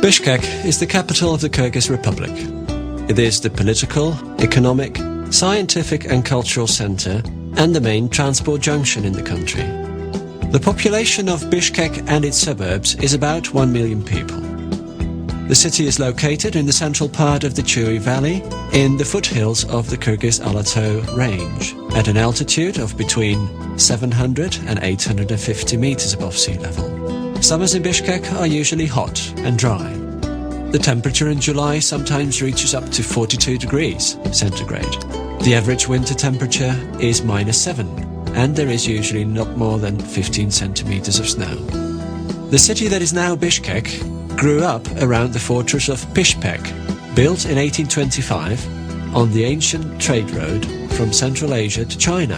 Bishkek is the capital of the Kyrgyz Republic. It is the political, economic, scientific and cultural center and the main transport junction in the country. The population of Bishkek and its suburbs is about 1 million people. The city is located in the central part of the Chui Valley in the foothills of the Kyrgyz A range at an altitude of between 700 and 850 meters above sea level. Summers in Bishkek are usually hot and dry. The temperature in July sometimes reaches up to 42 degrees centigrade. The average winter temperature is -7, and there is usually not more than 15 centimeters of snow. The city that is now Bishkek grew up around the fortress of Pishpek, built in 1825 on the ancient trade road from Central Asia to China,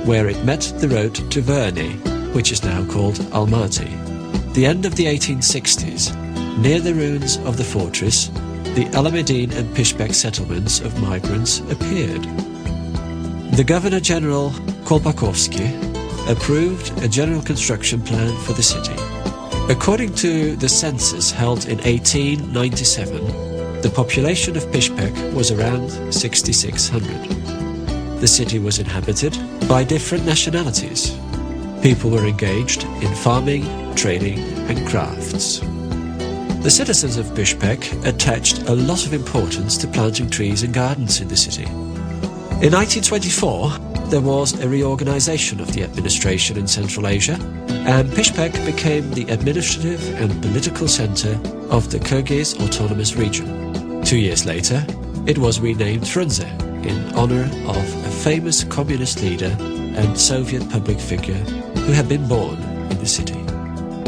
where it met the road to Verny, which is now called Almaty. The end of the 1860s, near the ruins of the fortress, the Alamedin and Pishpek settlements of migrants appeared. The Governor-General Kolpakovsky approved a general construction plan for the city. According to the census held in 1897, the population of Pishpek was around 6,600. The city was inhabited by different nationalities. People were engaged in farming, trading and crafts. The citizens of Bishkek attached a lot of importance to planting trees and gardens in the city. In 1924, there was a reorganization of the administration in Central Asia, and Bishkek became the administrative and political center of the Kyrgyz Autonomous Region. 2 years later, it was renamed Frunze in honor of a famous communist leader and Soviet public figure who had been born in the city.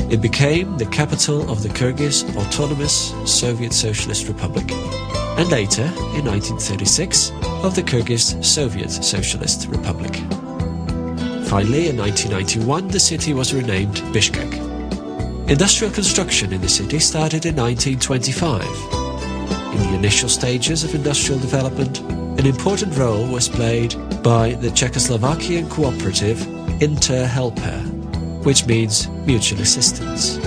It became the capital of the Kyrgyz Autonomous Soviet Socialist Republic, and later, in 1936, of the Kyrgyz Soviet Socialist Republic. Finally, in 1991, the city was renamed Bishkek. Industrial construction in the city started in 1925. In the initial stages of industrial development, an important role was played by the Czechoslovakian cooperative Interhelper, which means mutual assistance.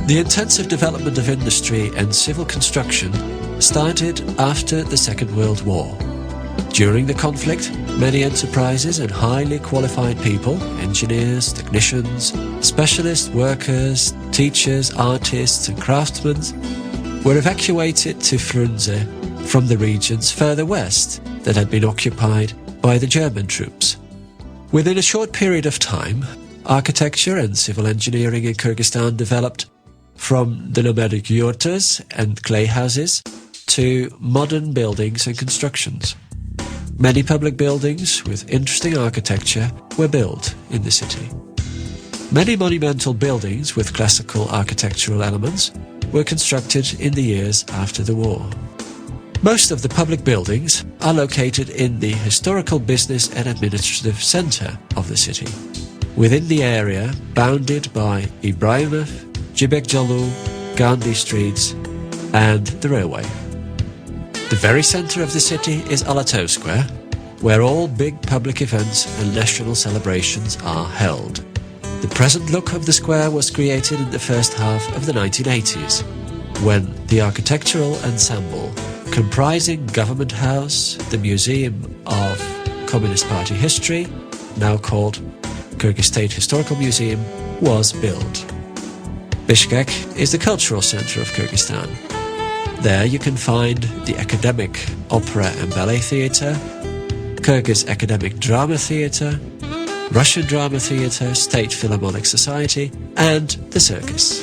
The intensive development of industry and civil construction started after the Second World War. During the conflict, many enterprises and highly qualified people, engineers, technicians, specialist workers, teachers, artists and craftsmen, were evacuated to Frunze from the regions further west that had been occupied by the German troops. Within a short period of time, architecture and civil engineering in Kyrgyzstan developed from the nomadic yurtas and clay houses to modern buildings and constructions. Many public buildings with interesting architecture were built in the city. Many monumental buildings with classical architectural elements were constructed in the years after the war. Most of the public buildings are located in the historical business and administrative center of the city, within the area bounded by Ibrahimov, Jibekjalu, Gandhi streets and the railway. The very center of the city is Alato Square, where all big public events and national celebrations are held. The present look of the square was created in the first half of the 1980s, when the architectural ensemble comprising Government House, the Museum of Communist Party History, now called Kyrgyz State Historical Museum, was built. Bishkek is the cultural center of Kyrgyzstan. There you can find the Academic Opera and Ballet Theatre, Kyrgyz Academic Drama Theatre, Russian Drama Theatre, State Philharmonic Society and the circus.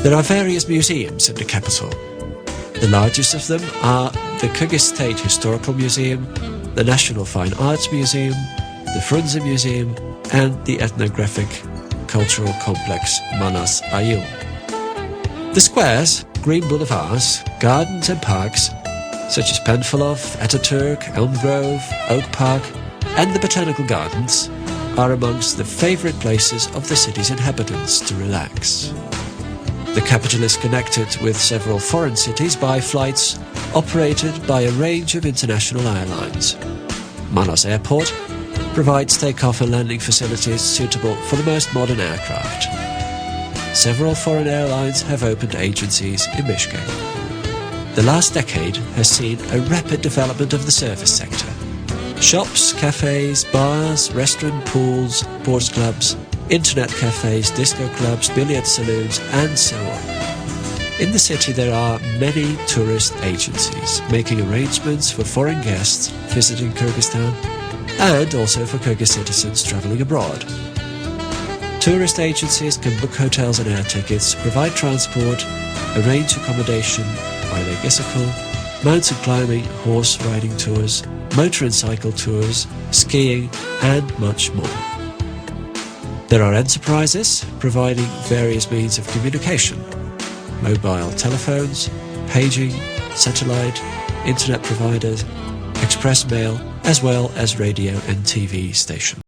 There are various museums in the capital. The largest of them are the Kyrgyz State Historical Museum, the National Fine Arts Museum, the Frunze Museum and the ethnographic cultural complex Manas Ayil. The squares, green boulevards, gardens and parks such as Penfolov, Ataturk, Elm Grove, Oak Park and the botanical gardens are amongst the favourite places of the city's inhabitants to relax. The capital is connected with several foreign cities by flights operated by a range of international airlines. Manas Airport provides takeoff and landing facilities suitable for the most modern aircraft. several foreign airlines have opened agencies in Bishkek. The last decade has seen a rapid development of the service sector. Shops, cafes, bars, restaurant, pools, sports clubs, internet cafes, disco clubs, billiard saloons, and so on. In the city there are many tourist agencies making arrangements for foreign guests visiting Kyrgyzstan and also for Kyrgyz citizens travelling abroad. Tourist agencies can book hotels and air tickets, provide transport, arrange accommodation, bicycle, mountain climbing, horse riding tours, motor and cycle tours, skiing, and much more. There are enterprises providing various means of communication: mobile telephones, paging, satellite, internet providers, express mail, as well as radio and TV stations.